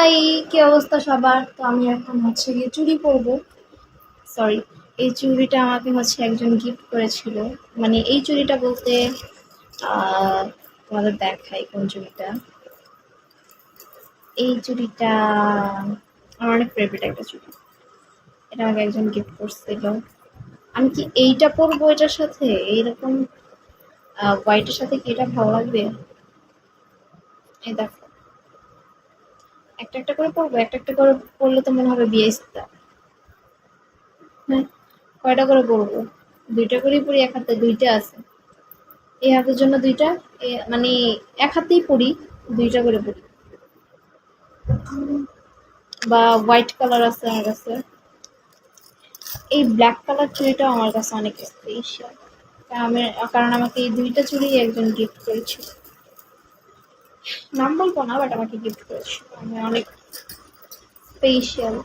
High, কি অবস্থা সবার? তো আমি এখন হচ্ছে গিয়ে চুড়ি পরবো। সরি, এই চুড়িটা আমাকে হচ্ছে একজন গিফট করেছিল। মানে এই চুড়িটা বলতে তোমাদের দেখাই কোন চুড়িটা। এই চুড়িটা আমার অনেক ফেভারিট একটা চুড়ি। এটা আমাকে একজন গিফট করছিল। আমি কি এইটা পরবো এটার সাথে? এইরকম হোয়াইটের সাথে কি এটা ভালো লাগবে? এই দেখো, একটা একটা করে পরবো, একটা একটা করে পরলে তো মনে হবে বিয়ে ইস্তা। হ্যাঁ, কয়টা করে পরবো? দুইটা করেই পরি, এক হাতে দুইটা আছে। এই হাতের জন্য দুইটা, মানে এক হাতেই পরি, দুইটা করে পরি। বা হোয়াইট কালার আছে আমার কাছে। এই ব্ল্যাক কালার চুড়িটাও আমার কাছে অনেক স্পেশাল, কারণ আমাকে এই দুইটা চুড়ি একজন গিফট করেছিল। নাম বলবো না, বাট আমাকে গিফট করেছিল, আমি অনেক স্পেশাল।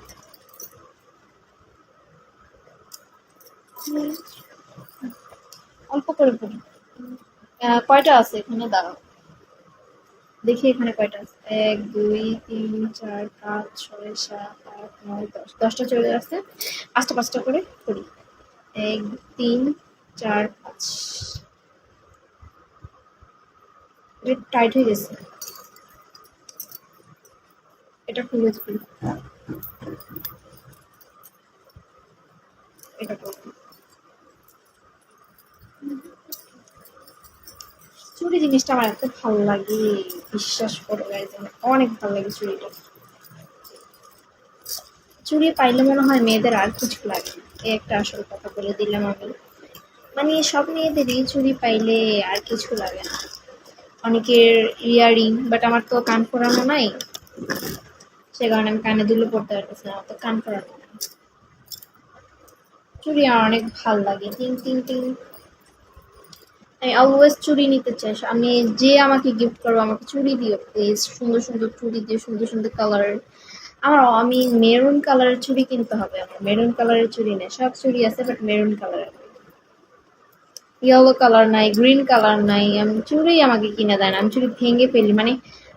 অল্প করে পড়ি। কয়টা আছে এখানে? দাঁড়াও দেখি এখানে কয়টা আছে। 1 2 3 4 5 6 7 8 9 10, 10টা চলে আসছে। পাঁচটা পাঁচটা করে করি। 1 3 4 5। এটা টাইট হয়ে গেছে, এটা খুলে দিই। এটা করবো। চুড়ি জিনিসটা আমার এত ভালো লাগে, বিশ্বাস করো গাইজ, আমার অনেক ভালো লাগে চুড়িটা। চুড়ি পাইলে মনে হয় মেয়েদের আর কিছু লাগে না। এই একটা আসল কথা বলে দিলাম আমি। মানে সব মেয়েদেরই চুড়ি পাইলে আর কিছু লাগে না। অনেকের ইয়ারিং, বাট আমার তো কান ফোড়ানো নাই, সে কারণে আমি কানে দুলে পড়তে পারতেছি না, আমার তো কান ফোড়ানো নাই। চুড়ি আমার অনেক ভালো লাগে, টিং টিং টিং। আমি অলওয়েজ চুড়ি নিতে চাই। আমি যে আমাকে গিফট করবো আমাকে চুড়ি দিও প্লিজ, সুন্দর সুন্দর চুড়ি দিয়ে, সুন্দর সুন্দর কালারের। আমি মেরুন কালারের চুড়ি কিনতে হবে। আমার মেরুন কালারের চুড়ি নেই, সব চুড়ি আছে বাট মেরুন কালারের। ইয়েলো কালার নাই, গ্রিন কালার নাই। আমি চুড়ি আমাকে কিনে দেয় না, আমি চুড়ি ভেঙে ফেলি। মানে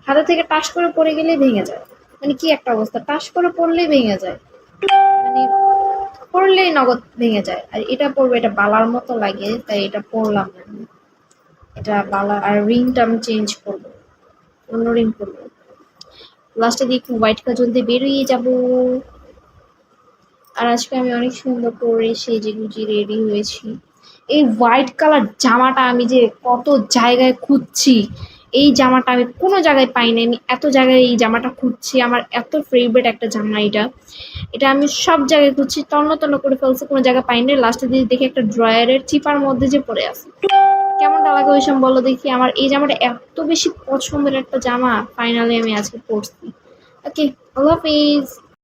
হাতে থেকে টাস করে পড়ে গেলেই ভেঙে যায়। মানে কি একটা অবস্থা, টাস করে পড়লেই ভেঙে যায়, মানে পড়লেই নগদ ভেঙে যায়। আর এটা পরবো, এটা বালার মতো লাগে, তাই এটা পরলাম না। এটা বালা, আর রিংটা আমি চেঞ্জ করবো, অন্য রিং করবো। লাস্টে দিয়ে একটু হোয়াইট কাজল দিয়ে বেরিয়ে যাব। আর আজকে আমি অনেক সুন্দর করে সেজে গুজে রেডি হয়েছি। এই হোয়াইট কালার জামাটা আমি যে কত জায়গায় খুঁজছি, এই জামাটা আমি কোনো জায়গায় পাইনি। আমি এত জায়গায় এই জামাটা খুঁজছি, আমার এত ফেভারিট একটা জামা এটা। এটা আমি সব জায়গায় খুঁজছি, তন্ন তন্ন করে ফেলছি, কোনো জায়গায় পাইনি। লাস্টে দিয়ে দেখি একটা ড্রয়ারের চিপার মধ্যে যে পড়ে আছে। কেমনটা লাগে ওই সময় বলো দেখি? আমার এই জামাটা এত বেশি পছন্দের একটা জামা, ফাইনালি আমি আজকে পরছি। ওকে, আল্লাহ হাফিজ।